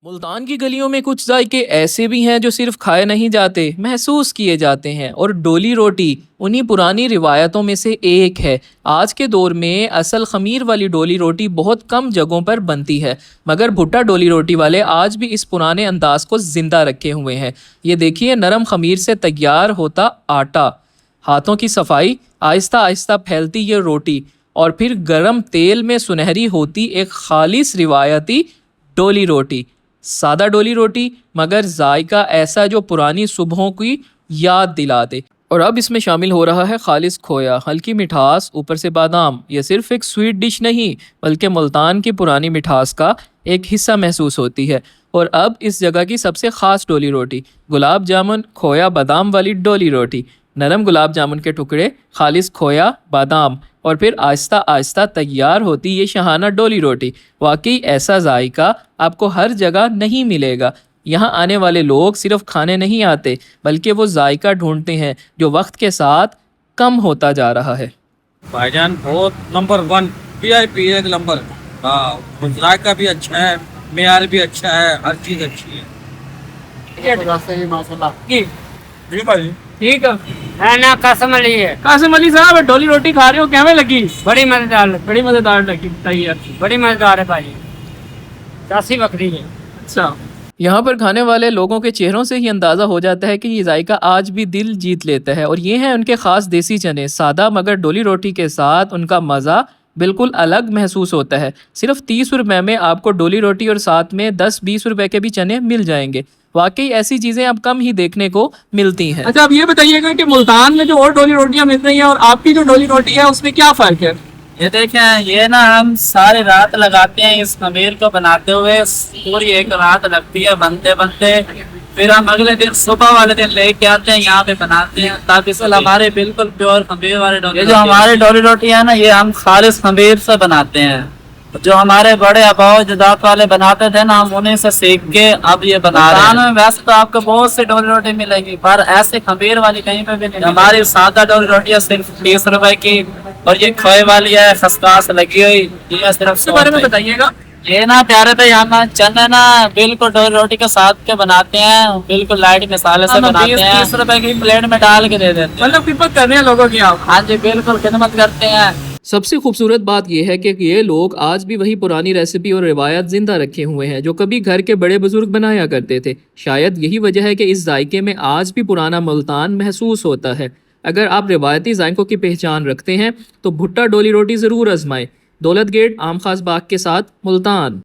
ملتان کی گلیوں میں کچھ ذائقے ایسے بھی ہیں جو صرف کھائے نہیں جاتے، محسوس کیے جاتے ہیں، اور ڈولی روٹی انہی پرانی روایتوں میں سے ایک ہے۔ آج کے دور میں اصل خمیر والی ڈولی روٹی بہت کم جگہوں پر بنتی ہے، مگر بھٹا ڈولی روٹی والے آج بھی اس پرانے انداز کو زندہ رکھے ہوئے ہیں۔ یہ دیکھیے، نرم خمیر سے تیار ہوتا آٹا، ہاتھوں کی صفائی، آہستہ آہستہ پھیلتی یہ روٹی، اور پھر گرم تیل میں سنہری ہوتی ایک خالص روایتی ڈولی روٹی۔ سادہ ڈولی روٹی، مگر ذائقہ ایسا جو پرانی صبحوں کی یاد دلا دے۔ اور اب اس میں شامل ہو رہا ہے خالص کھویا، ہلکی مٹھاس، اوپر سے بادام۔ یہ صرف ایک سویٹ ڈش نہیں، بلکہ ملتان کی پرانی مٹھاس کا ایک حصہ محسوس ہوتی ہے۔ اور اب اس جگہ کی سب سے خاص ڈولی روٹی، گلاب جامن کھویا بادام والی ڈولی روٹی۔ نرم گلاب جامن کے ٹکڑے، خالص کھویا، بادام، اور پھر آہستہ آہستہ تیار ہوتی یہ شاہانہ ڈولی روٹی۔ واقعی ایسا ذائقہ آپ کو ہر جگہ نہیں ملے گا۔ یہاں آنے والے لوگ صرف کھانے نہیں آتے، بلکہ وہ ذائقہ ڈھونڈتے ہیں جو وقت کے ساتھ کم ہوتا جا رہا ہے۔ بھائی جان بہت نمبر 1 VIP ایک نمبر۔ ذائقہ بھی اچھا ہے، معیار بھی اچھا ہے، ہر چیز اچھی ہے۔ جی بھائی ٹھیک ہے نا، قاسم علی ہے۔ قاسم علی صاحب، ڈولی روٹی کھا رہے ہو، کیویں لگی؟ بڑی مزیدار، بڑی مزیدار لگی، بتائیے۔ بڑی مزیدار ہے بھائی، چاسی بکری ہے۔ اچھا، یہاں پر کھانے والے لوگوں کے چہروں سے ہی اندازہ ہو جاتا ہے کہ یہ ذائقہ آج بھی دل جیت لیتا ہے۔ اور یہ ہیں ان کے خاص دیسی چنے، سادہ مگر ڈولی روٹی کے ساتھ ان کا مزہ بالکل الگ محسوس ہوتا ہے۔ صرف 30 روپے میں آپ کو ڈولی روٹی اور ساتھ میں 10-20 روپے کے بھی چنے مل جائیں گے۔ واقعی ایسی چیزیں اب کم ہی دیکھنے کو ملتی ہیں۔ اچھا، اب یہ بتائیے گا کہ ملتان میں جو اور ڈولی روٹیاں مل رہی ہیں اور آپ کی جو ڈولی روٹی ہے اس میں کیا فرق ہے؟ یہ دیکھیں، یہ نا ہم ساری رات لگاتے ہیں اس خمیر کو بناتے ہوئے، پوری ایک رات لگتی ہے بنتے بنتے، پھر ہم اگلے دن صبح والے دن لے کے آتے ہیں یہاں پہ بناتے ہیں، تاکہ ہمارے بالکل پیور خمیر والے ڈولی، یہ جو ہمارے ڈولی روٹی ہے نا، یہ ہم خالص خمیر سے بناتے ہیں۔ جو ہمارے بڑے اباؤ جداد والے بناتے تھے نا، ہم انہیں سے سیکھ کے اب یہ بنا رہے ہیں۔ ویسے تو آپ کو بہت سی ڈولی روٹی ملے گی، پر ایسے خمیر والی کہیں پہ بھی نہیں۔ ہماری سادہ ڈولی روٹی ہے صرف 30 روپے کی، اور یہ کھوئے والی ہے خسخاس لگی ہوئی، یہ صرف اس کے بارے میں بتائیے گا۔ یہ نا پیارے بھائی، ہم چنے نا بالکل ڈولی روٹی کے ساتھ کے بناتے ہیں، بالکل لائٹ مسالے سے بناتے ہیں، 30 روپے کی پلیٹ میں ڈال کے دے دیتے ہیں۔ مطلب خدمت کرنے ہیں لوگوں کی آپ؟ ہاں جی، بالکل خدمت کرتے ہیں۔ سب سے خوبصورت بات یہ ہے کہ یہ لوگ آج بھی وہی پرانی ریسیپی اور روایت زندہ رکھے ہوئے ہیں جو کبھی گھر کے بڑے بزرگ بنایا کرتے تھے۔ شاید یہی وجہ ہے کہ اس ذائقے میں آج بھی پرانا ملتان محسوس ہوتا ہے۔ اگر آپ روایتی ذائقوں کی پہچان رکھتے ہیں تو بھٹا ڈولی روٹی ضرور آزمائیں۔ دولت گیٹ، عام خاص باغ کے ساتھ، ملتان۔